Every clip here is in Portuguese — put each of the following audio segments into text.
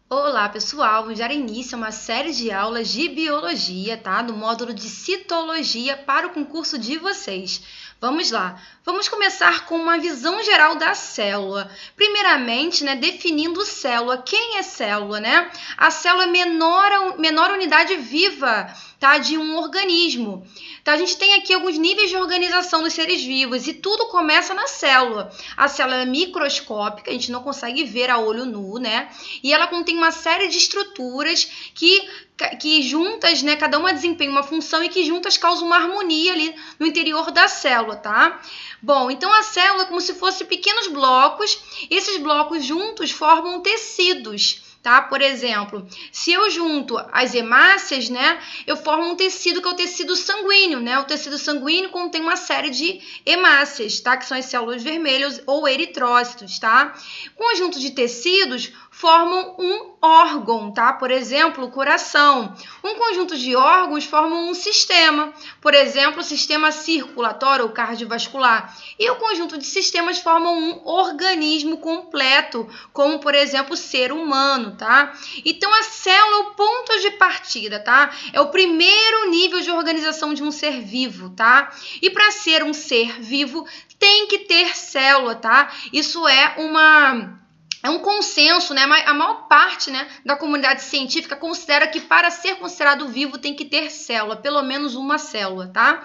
Olá, pessoal! Vamos dar início a uma série de aulas de biologia, tá? Do módulo de citologia para o concurso de vocês. Vamos lá. Vamos começar com uma visão geral da célula. Primeiramente, né, definindo célula. Quem é célula, né? A célula é a menor unidade viva, tá? De um organismo. Então, a gente tem aqui alguns níveis de organização dos seres vivos e tudo começa na célula. A célula é microscópica, a gente não consegue ver a olho nu, né? E ela contém uma série de estruturas que juntas, né, cada uma desempenha uma função e que juntas causam uma harmonia ali no interior da célula, tá? Bom, então a célula é como se fossem pequenos blocos, esses blocos juntos formam tecidos. Tá? Por exemplo, se eu junto as hemácias, né, eu formo um tecido que é o tecido sanguíneo, né? O tecido sanguíneo contém uma série de hemácias, tá? Que são as células vermelhas ou eritrócitos, tá? Conjunto de tecidos formam um órgão, tá? Por exemplo, o coração. Um conjunto de órgãos formam um sistema, por exemplo, o sistema circulatório ou cardiovascular. E o conjunto de sistemas formam um organismo completo, como, por exemplo, o ser humano, tá? Então, a célula é o ponto de partida, tá? É o primeiro nível de organização de um ser vivo, tá? E para ser um ser vivo, tem que ter célula, tá? Isso é um consenso, né? A maior parte, né, da comunidade científica considera que para ser considerado vivo tem que ter célula, pelo menos uma célula, tá?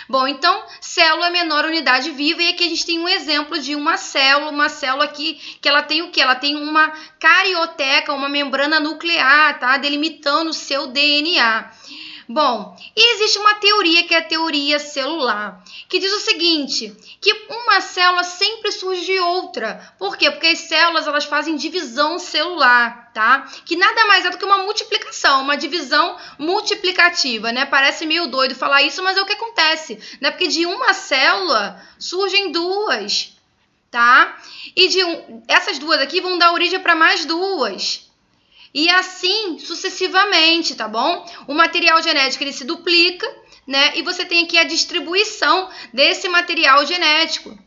Bom, então, célula é a menor unidade viva e aqui a gente tem um exemplo de uma célula aqui que ela tem o quê? Ela tem uma carioteca, uma membrana nuclear, tá? Delimitando o seu DNA. Bom, e existe uma teoria que é a teoria celular, que diz o seguinte, que uma célula sempre surge de outra. Por quê? Porque as células elas fazem divisão celular, tá? Que nada mais é do que uma multiplicação, uma divisão multiplicativa, né? Parece meio doido falar isso, mas é o que acontece, né? Porque de uma célula surgem duas, tá? E essas duas aqui vão dar origem para mais duas. E assim sucessivamente, tá bom? O material genético ele se duplica, né? E você tem aqui a distribuição desse material genético,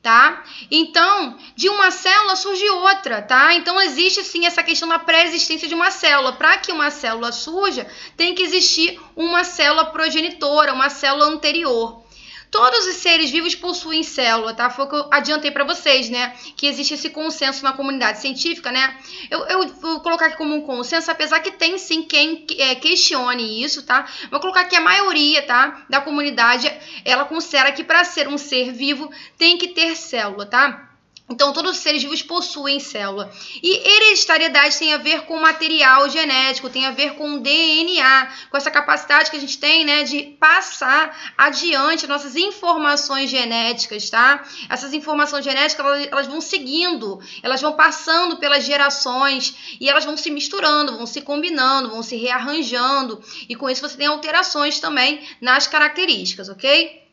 tá? Então, de uma célula surge outra, tá? Então, existe sim essa questão da pré-existência de uma célula. Para que uma célula surja, tem que existir uma célula progenitora, uma célula anterior. Todos os seres vivos possuem célula, tá? Foi o que eu adiantei para vocês, né? Que existe esse consenso na comunidade científica, né? Eu vou colocar aqui como um consenso, apesar que tem sim quem questione isso, tá? Vou colocar aqui a maioria, tá? Da comunidade, ela considera que para ser um ser vivo tem que ter célula, tá? Então, todos os seres vivos possuem célula. E hereditariedade tem a ver com material genético, tem a ver com DNA, com essa capacidade que a gente tem, né, de passar adiante nossas informações genéticas, tá? Essas informações genéticas, elas vão seguindo, elas vão passando pelas gerações e elas vão se misturando, vão se combinando, vão se rearranjando. E com isso você tem alterações também nas características, ok?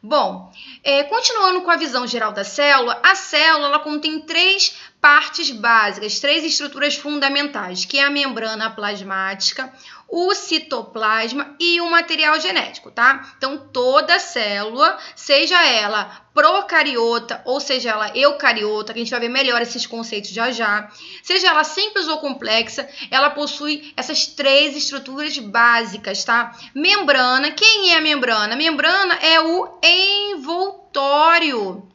Bom, continuando com a visão geral da célula, a célula ela contém três partes básicas, três estruturas fundamentais, que é a membrana plasmática, o citoplasma e o material genético, tá? Então, toda célula, seja ela procariota ou seja ela eucariota, que a gente vai ver melhor esses conceitos já já, seja ela simples ou complexa, ela possui essas três estruturas básicas, tá? Membrana, quem é a membrana? A membrana é o envoltório.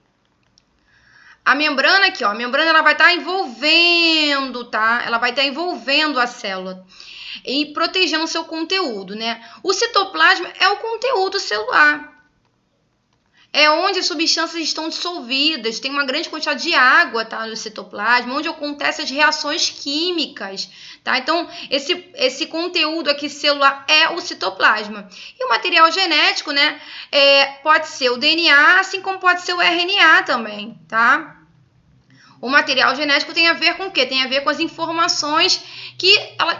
A membrana aqui, ó, a membrana ela vai estar envolvendo, tá? Ela vai estar envolvendo a célula e protegendo o seu conteúdo, né? O citoplasma é o conteúdo celular. É onde as substâncias estão dissolvidas, tem uma grande quantidade de água, tá, no citoplasma, onde acontecem as reações químicas, tá? Então, esse conteúdo aqui celular é o citoplasma. E o material genético, né, pode ser o DNA, assim como pode ser o RNA também, tá? O material genético tem a ver com o quê? Tem a ver com as informações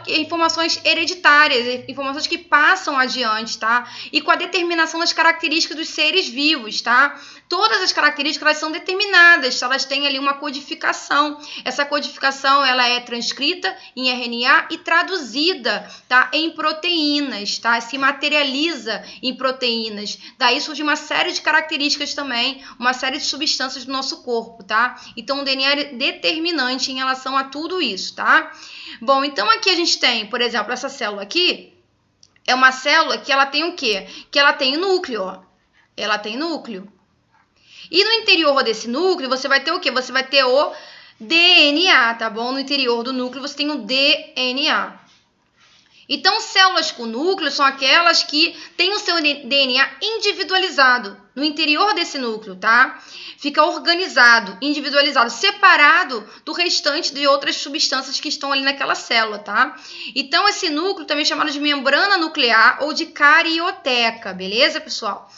informações hereditárias, informações que passam adiante, tá? E com a determinação das características dos seres vivos, tá? Todas as características elas são determinadas, elas têm ali uma codificação. Essa codificação ela é transcrita em RNA e traduzida, tá, em proteínas, tá? Se materializa em proteínas. Daí surge uma série de características também, uma série de substâncias do nosso corpo, tá? Então o DNA é determinante em relação a tudo isso, tá? Bom, então aqui a gente tem, por exemplo, essa célula aqui é uma célula que ela tem o quê? Que ela tem núcleo, ó. Ela tem núcleo. E no interior desse núcleo, você vai ter o quê? Você vai ter o DNA, tá bom? No interior do núcleo, você tem o DNA. Então, células com núcleo são aquelas que têm o seu DNA individualizado no interior desse núcleo, tá? Fica organizado, individualizado, separado do restante de outras substâncias que estão ali naquela célula, tá? Então, esse núcleo também é chamado de membrana nuclear ou de carioteca, beleza, pessoal?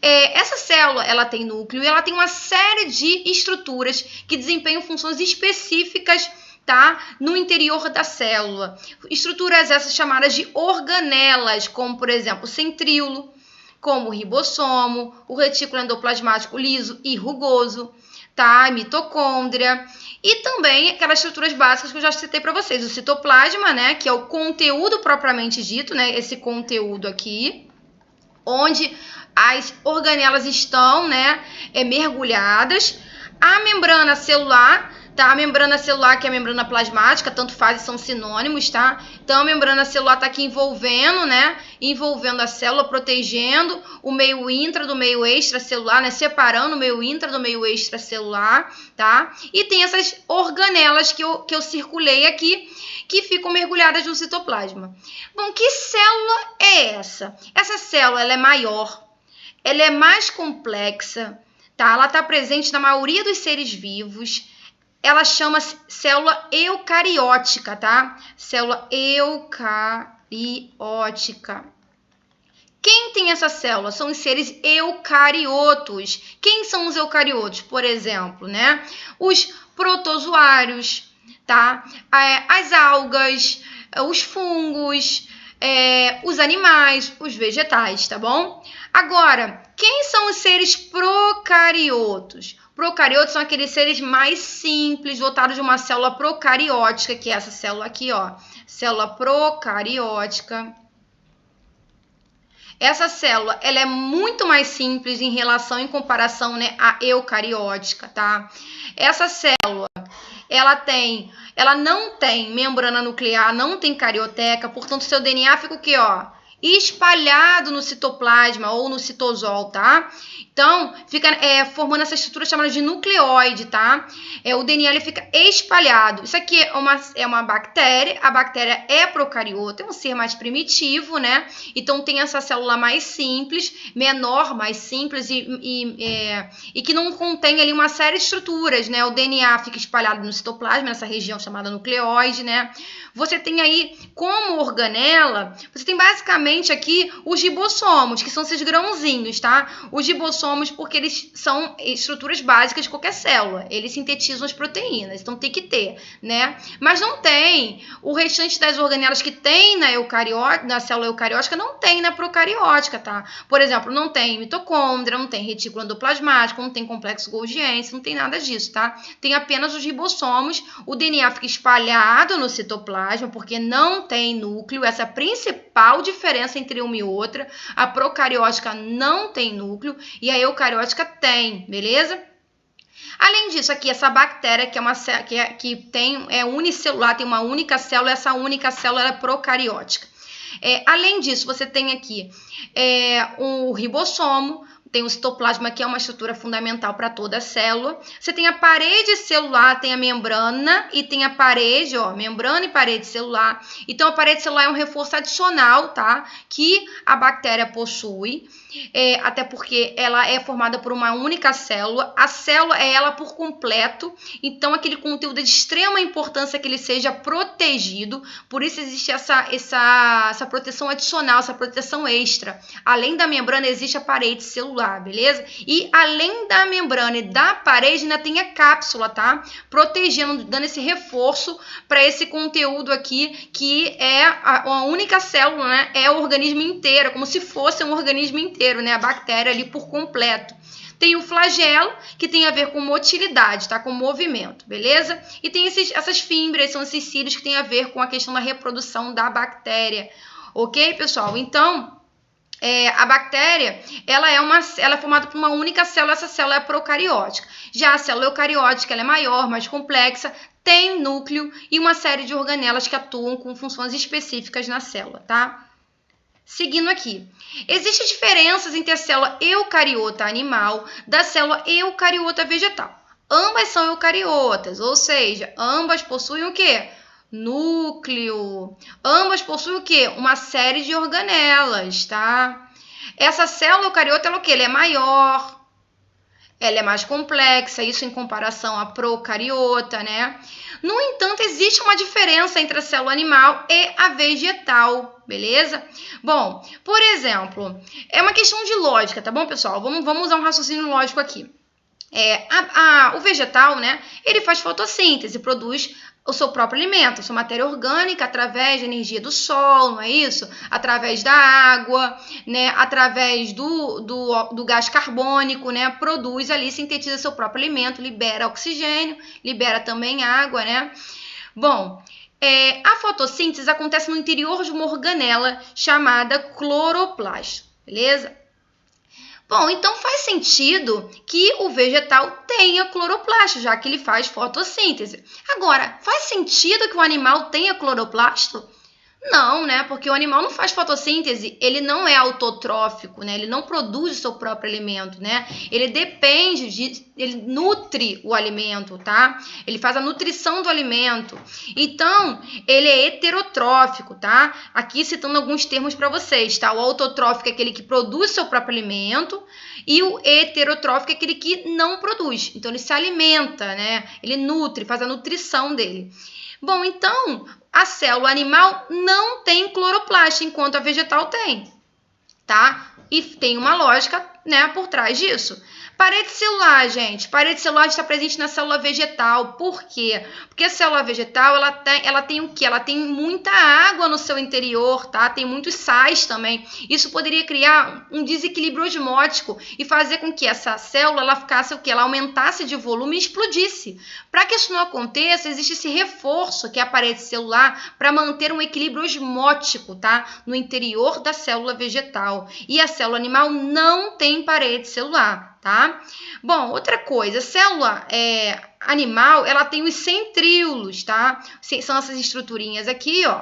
Essa célula, ela tem núcleo e ela tem uma série de estruturas que desempenham funções específicas, tá? No interior da célula. Estruturas essas chamadas de organelas, como, por exemplo, o centríolo, como o ribossomo, o retículo endoplasmático liso e rugoso, tá? A mitocôndria. E também aquelas estruturas básicas que eu já citei para vocês. O citoplasma, né? Que é o conteúdo propriamente dito, né? Esse conteúdo aqui, onde as organelas estão, né, mergulhadas. A membrana celular, tá? A membrana celular, que é a membrana plasmática, tanto faz e são sinônimos, tá? Então, a membrana celular está aqui envolvendo, né? Envolvendo a célula, protegendo o meio intra do meio extracelular, né? Separando o meio intra do meio extracelular, tá? E tem essas organelas que eu circulei aqui, que ficam mergulhadas no citoplasma. Bom, que célula é essa? Essa célula, ela é maior, ela é mais complexa, tá? Ela está presente na maioria dos seres vivos. Ela chama-se célula eucariótica, tá? Célula eucariótica. Quem tem essa célula? São os seres eucariotos. Quem são os eucariotos? Por exemplo, né? Os protozoários, tá? As algas, os fungos, os animais, os vegetais, tá bom? Agora, quem são os seres procariotos? Procariotos são aqueles seres mais simples, dotados de uma célula procariótica, que é essa célula aqui, ó. Célula procariótica. Essa célula, ela é muito mais simples em comparação, né, à eucariótica, tá? Essa célula, ela não tem membrana nuclear, não tem carioteca, portanto, seu DNA fica o quê, ó? Espalhado no citoplasma ou no citosol, tá? Então, fica formando essa estrutura chamada de nucleóide, tá? O DNA ele fica espalhado. Isso aqui é uma bactéria. A bactéria é procariota, é um ser mais primitivo, né? Então, tem essa célula mais simples, menor, mais simples e que não contém ali uma série de estruturas, né? O DNA fica espalhado no citoplasma, nessa região chamada nucleóide, né? Você tem aí, como organela, você tem basicamente aqui os ribossomos, que são esses grãozinhos, tá? Os ribossomos, porque eles são estruturas básicas de qualquer célula. Eles sintetizam as proteínas, então tem que ter, né? Mas não tem. O restante das organelas que tem na célula eucariótica não tem na procariótica, tá? Por exemplo, não tem mitocôndria, não tem retículo endoplasmático, não tem complexo golgiense, não tem nada disso, tá? Tem apenas os ribossomos. O DNA fica espalhado no citoplasma, porque não tem núcleo. Essa é a principal diferença entre uma e outra. A procariótica não tem núcleo e a eucariótica tem, beleza? Além disso, aqui essa bactéria é unicelular, tem uma única célula, essa única célula é procariótica. Além disso, você tem aqui o ribossomo, tem o citoplasma, que é uma estrutura fundamental para toda a célula. Você tem a parede celular, tem a membrana e tem a parede, ó, membrana e parede celular. Então, a parede celular é um reforço adicional, tá? Que a bactéria possui, até porque ela é formada por uma única célula. A célula é ela por completo, então aquele conteúdo é de extrema importância que ele seja protegido. Por isso existe essa proteção adicional, essa proteção extra. Além da membrana, existe a parede celular. celular, beleza? E além da membrana e da parede, ainda tem a cápsula, tá? Protegendo, dando esse reforço para esse conteúdo aqui, que é a única célula, né? É o organismo inteiro, como se fosse um organismo inteiro, né? A bactéria ali por completo. Tem o flagelo, que tem a ver com motilidade, tá? Com movimento, beleza? E tem essas fímbrias, são esses cílios que tem a ver com a questão da reprodução da bactéria. Ok, pessoal? Então, a bactéria, ela é formada por uma única célula, essa célula é procariótica. Já a célula eucariótica, ela é maior, mais complexa, tem núcleo e uma série de organelas que atuam com funções específicas na célula, tá? Seguindo aqui, existem diferenças entre a célula eucariota animal da célula eucariota vegetal. Ambas são eucariotas, ou seja, ambas possuem o quê? Núcleo. Ambas possuem o quê? Uma série de organelas, tá? Essa célula eucariota, ela é o quê? Ela é maior, ela é mais complexa, isso em comparação à procariota, né? No entanto, existe uma diferença entre a célula animal e a vegetal, beleza? Bom, por exemplo, é uma questão de lógica, tá bom, pessoal? Vamos usar um raciocínio lógico aqui. O vegetal, né, ele faz fotossíntese, produz o seu próprio alimento, a sua matéria orgânica através da energia do sol, não é isso? Através da água, né? Através do gás carbônico, né? Produz ali, sintetiza seu próprio alimento, libera oxigênio, libera também água, né? Bom, a fotossíntese acontece no interior de uma organela chamada cloroplasto, beleza? Bom, então faz sentido que o vegetal tenha cloroplasto, já que ele faz fotossíntese. Agora, faz sentido que o animal tenha cloroplasto? Não, né? Porque o animal não faz fotossíntese, ele não é autotrófico, né? Ele não produz o seu próprio alimento, né? Ele nutre o alimento, tá? Ele faz a nutrição do alimento. Então, ele é heterotrófico, tá? Aqui citando alguns termos para vocês, tá? O autotrófico é aquele que produz o seu próprio alimento e o heterotrófico é aquele que não produz. Então, ele se alimenta, né? Ele nutre, faz a nutrição dele. Bom, então, a célula animal não tem cloroplasto, enquanto a vegetal tem, tá? E tem uma lógica, né, por trás disso. Parede celular, gente. Parede celular está presente na célula vegetal. Por quê? Porque a célula vegetal, ela tem o quê? Ela tem muita água no seu interior, tá? Tem muitos sais também. Isso poderia criar um desequilíbrio osmótico e fazer com que essa célula, ela ficasse o quê? Ela aumentasse de volume e explodisse. Para que isso não aconteça, existe esse reforço, que é a parede celular, para manter um equilíbrio osmótico, tá? No interior da célula vegetal. E a célula animal não tem parede celular, tá? Bom, outra coisa, a célula animal, ela tem os centríolos, tá? São essas estruturinhas aqui, ó,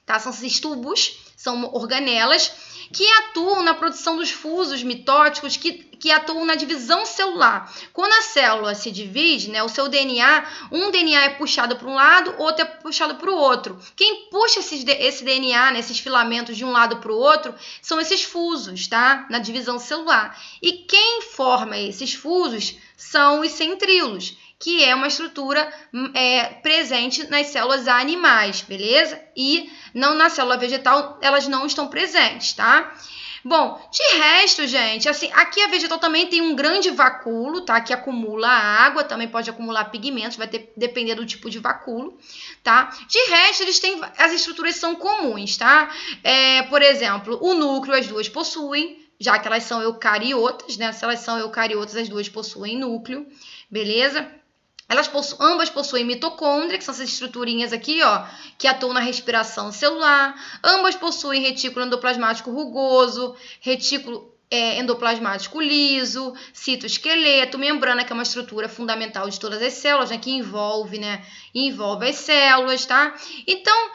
tá? São esses tubos, são organelas que atuam na produção dos fusos mitóticos que atuam na divisão celular. Quando a célula se divide, né, o seu DNA, um DNA é puxado para um lado, outro é puxado para o outro. Quem puxa esse DNA, né, esses filamentos de um lado para o outro, são esses fusos, tá? Na divisão celular. E quem forma esses fusos são os centríolos, que é uma estrutura presente nas células animais, beleza? E não na célula vegetal, elas não estão presentes, tá? Bom, de resto, gente, assim, aqui a vegetal também tem um grande vacúolo, tá? Que acumula água, também pode acumular pigmentos, vai depender do tipo de vacúolo, tá? De resto, as estruturas são comuns, tá? Por exemplo, o núcleo as duas possuem, já que elas são eucariotas, né? Se elas são eucariotas, as duas possuem núcleo, beleza? Ambas possuem mitocôndria, que são essas estruturinhas aqui, ó, que atuam na respiração celular. Ambas possuem retículo endoplasmático rugoso, retículo endoplasmático liso, citoesqueleto, membrana, que é uma estrutura fundamental de todas as células, né, que envolve as células, tá? Então,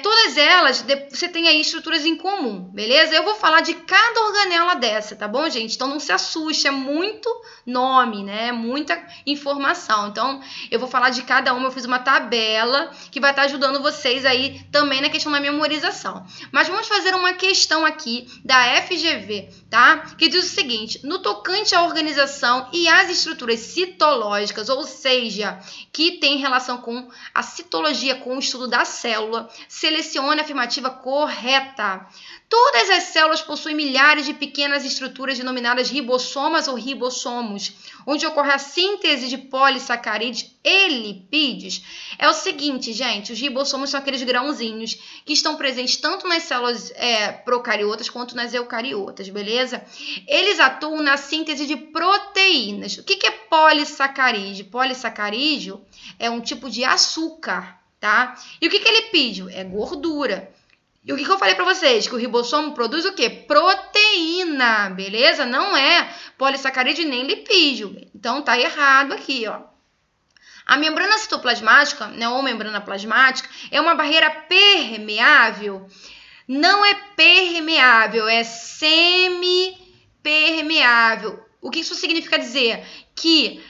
todas elas, você tem aí estruturas em comum, beleza? Eu vou falar de cada organela dessa, tá bom, gente? Então, não se assuste, é muito nome, né? Muita informação. Então, eu vou falar de cada uma, eu fiz uma tabela que vai estar ajudando vocês aí também na questão da memorização. Mas vamos fazer uma questão aqui da FGV tá? Que diz o seguinte: no tocante à organização e às estruturas citológicas, ou seja, que tem relação com a citologia, com o estudo da célula, selecione a afirmativa correta. Todas as células possuem milhares de pequenas estruturas denominadas ribossomas ou ribossomos, onde ocorre a síntese de polissacarídeos e lipídios. É o seguinte, gente, os ribossomos são aqueles grãozinhos que estão presentes tanto nas células procariotas quanto nas eucariotas, beleza? Eles atuam na síntese de proteínas. O que é polissacarídeo? Polissacarídeo é um tipo de açúcar, tá? E o que é lipídio? É gordura. E o que eu falei para vocês? Que o ribossomo produz o quê? Proteína, beleza? Não é polissacarídeo nem lipídio. Então, tá errado aqui, ó. A membrana citoplasmática, né, ou membrana plasmática, é uma barreira permeável. Não é permeável, é semipermeável. O que isso significa dizer? Que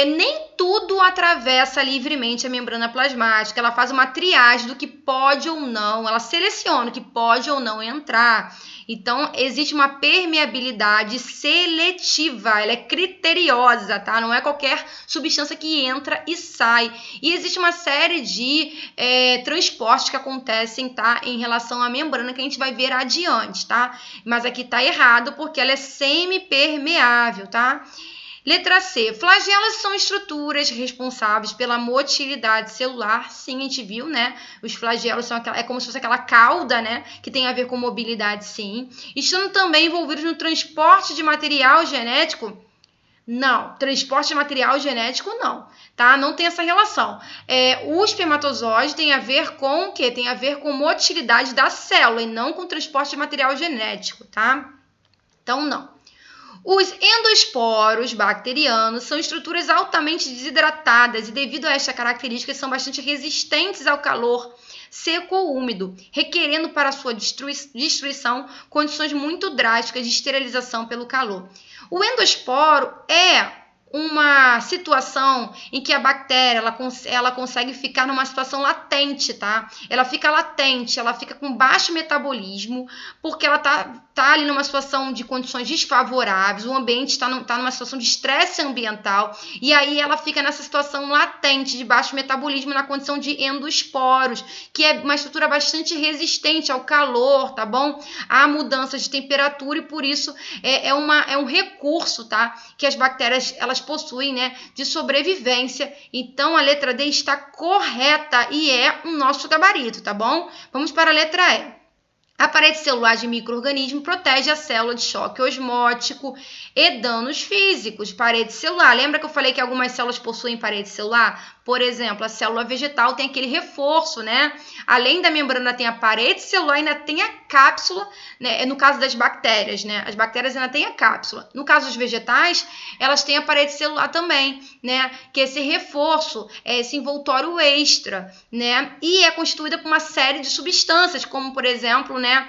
nem tudo atravessa livremente a membrana plasmática. Ela faz uma triagem do que pode ou não, ela seleciona o que pode ou não entrar. Então, existe uma permeabilidade seletiva, ela é criteriosa, tá? Não é qualquer substância que entra e sai. E existe uma série de transportes que acontecem, tá? Em relação à membrana, que a gente vai ver adiante, tá? Mas aqui tá errado, porque ela é semipermeável, tá? Letra C. Flagelos são estruturas responsáveis pela motilidade celular. Sim, a gente viu, né? Os flagelos são como se fosse aquela cauda, né? Que tem a ver com mobilidade, sim. Estando também envolvidos no transporte de material genético? Não. Transporte de material genético, não. Tá? Não tem essa relação. O espermatozoide tem a ver com o quê? Tem a ver com motilidade da célula e não com transporte de material genético, tá? Então, não. Os endosporos bacterianos são estruturas altamente desidratadas e, devido a esta característica, são bastante resistentes ao calor seco ou úmido, requerendo para sua destruição condições muito drásticas de esterilização pelo calor. O endosporo é uma situação em que a bactéria ela consegue ficar numa situação latente, tá? Ela fica latente, ela fica com baixo metabolismo, porque ela tá ali numa situação de condições desfavoráveis, o ambiente está numa situação de estresse ambiental, e aí ela fica nessa situação latente de baixo metabolismo, na condição de endosporos, que é uma estrutura bastante resistente ao calor, tá bom? A mudança de temperatura, e por isso é um recurso, tá? Que as bactérias elas possuem, né, de sobrevivência. Então, a letra D está correta e é o nosso gabarito, tá bom? Vamos para a letra E. A parede celular de micro-organismo protege a célula de choque osmótico e danos físicos. Parede celular. Lembra que eu falei que algumas células possuem parede celular? Por exemplo, a célula vegetal tem aquele reforço, né? Além da membrana, tem a parede celular, ainda tem a cápsula, né? No caso das bactérias, né? As bactérias ainda têm a cápsula. No caso dos vegetais, elas têm a parede celular também, né? Que é esse reforço, esse envoltório extra, né? E é constituída por uma série de substâncias, como, por exemplo, né?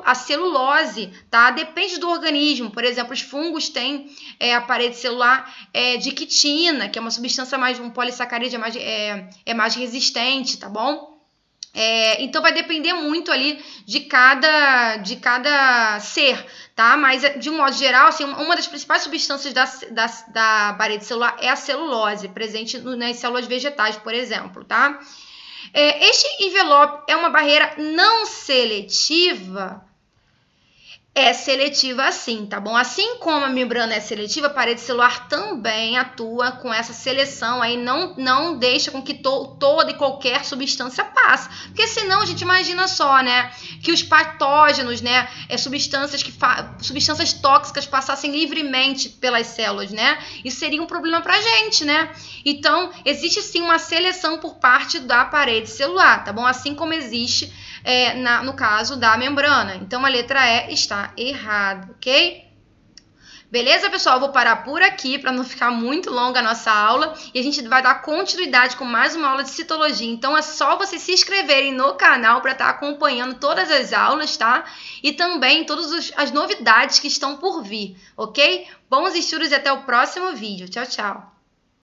A celulose, tá? Depende do organismo. Por exemplo, os fungos têm a parede celular de quitina, que é uma substância um polissacarídeo mais resistente, tá bom? Então vai depender muito ali de cada ser, tá? Mas de um modo geral, assim, uma das principais substâncias da parede celular é a celulose, presente nas células vegetais, por exemplo, tá? Este envelope é uma barreira não seletiva. É seletiva sim, tá bom? Assim como a membrana é seletiva, a parede celular também atua com essa seleção aí, não deixa com que toda e qualquer substância passe. Porque senão a gente imagina só, né, que os patógenos, né, substâncias tóxicas passassem livremente pelas células, né? Isso seria um problema pra gente, né? Então, existe sim uma seleção por parte da parede celular, tá bom? Assim como existe no caso da membrana. Então, a letra E está errada, ok? Beleza, pessoal? Eu vou parar por aqui para não ficar muito longa a nossa aula e a gente vai dar continuidade com mais uma aula de citologia. Então, é só vocês se inscreverem no canal para estar acompanhando todas as aulas, tá? E também todas as novidades que estão por vir, ok? Bons estudos e até o próximo vídeo. Tchau, tchau!